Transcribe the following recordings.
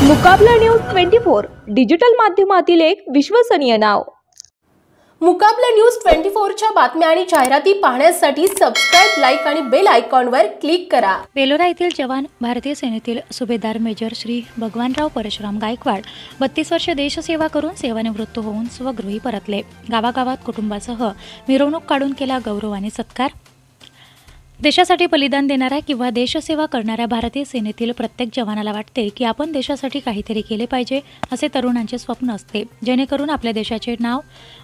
मुकाबला news 24 digital माध्यमातील एक विश्वसनीय नाव। मुकाबला न्यूज 24 च्या बातम्या आणि जाहिराती पाहण्यासाठी सबस्क्राइब, लाईक आणि बेल आयकॉनवर क्लिक करा। बेलोरा येथील जवान भारतीय सेनेतील सुभेदार मेजर श्री भगवानराव परशुराम गायकवाड 32 वर्ष देशसेवा करून सेवानिवृत्त होऊन स्वगृही परतले। गावागावात कुटुंबासह मिरवणूक काढून केला गौरव आणि सत्कार। देशासाठी बलिदान देणाऱ्या किंवा देशसेवा करणाऱ्या भारतीय सेनेतील प्रत्येक जवानाला वाटते की आपण देशासाठी काहीतरी केले पाहिजे असे तरुणांचे स्वप्न असते, जेणेकरून आपल्या देशाचे नाव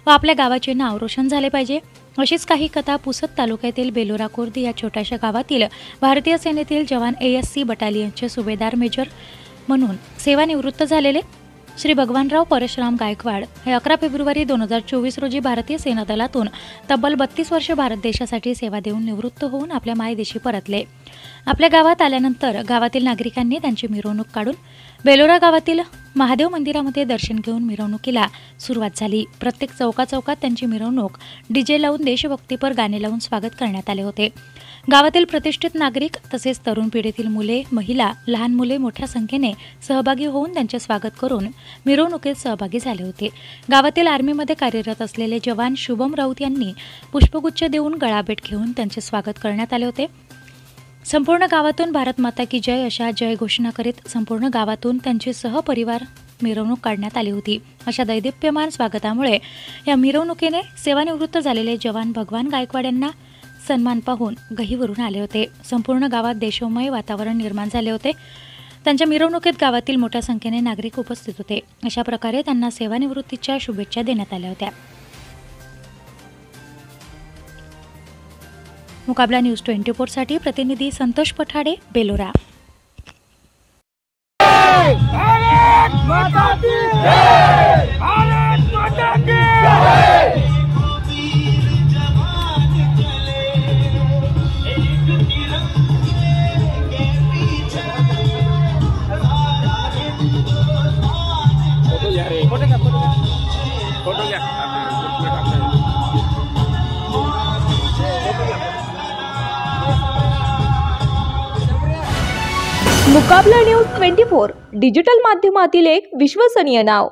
व आपल्या गावाचे नाव रोशन झाले पाहिजे। अशीच काही कथा पुसद तालुक्यातील बेलोरा खुर्द या छोट्याशा गावातील भारतीय सेनेतील जवान ASC बटालियनचे सुभेदार मेजर म्हणून सेवानिवृत्त झालेले श्री भगवानराव परशुराम गायकवाड हे 11 फेब्रुवारी 2024 रोजी भारतीय सेना दलातून तब्बल 32 वर्ष भारत देशासाठी सेवा देऊन निवृत्त होऊन आपल्या मायदेशी परतले। आपल्या गावात आल्यानंतर गावातील नागरिकांनी त्यांची मिरवणूक काढून बेलोरा गावातील महादेव मंदिरामध्ये दर्शन घेऊन मिरवणुकीला सुरुवात झाली। प्रत्येक चौकाचौकात त्यांची मिरवणूक DJ लावून देशभक्तीपर गाणे लावून स्वागत करण्यात आले होते। गावातील प्रतिष्ठित नागरिक तसेच तरुण पिढीतील मुले, महिला, लहान मुले मोठ्या संख्येने सहभागी होऊन त्यांचे स्वागत करून मिरवणुकीत सहभागी झाले होते। गावातील आर्मीमध्ये कार्यरत असलेले जवान शुभम राऊत यांनी पुष्पगुच्छ देऊन गळाभेट घेऊन त्यांचे स्वागत करण्यात आले होते। संपूर्ण गावातून भारत माता की जय अशा जय घोषणा करीत संपूर्ण गावातून त्यांची सहपरिवार मिरवणूक काढण्यात आली होती। अशा दैदिप्यमान स्वागतामुळे या मिरवणुकीने सेवानिवृत्त झालेले जवान भगवान गायकवाड यांना सन्मान पाहून गहीवरून आले होते। संपूर्ण गावात देशोमय वातावरण निर्माण झाले होते। त्यांच्या मिरवणुकीत गावातील मोठ्या संख्येने नागरिक उपस्थित होते। अशा प्रकारे त्यांना सेवानिवृत्तीच्या शुभेच्छा देण्यात आल्या होत्या। मुकाबला न्यूज 24 साठी प्रतिनिधी संतोष पठाडे, बेलोरा। मुकाबला न्यूज 24 डिजिटल माध्यमातील एक विश्वसनीय नाव।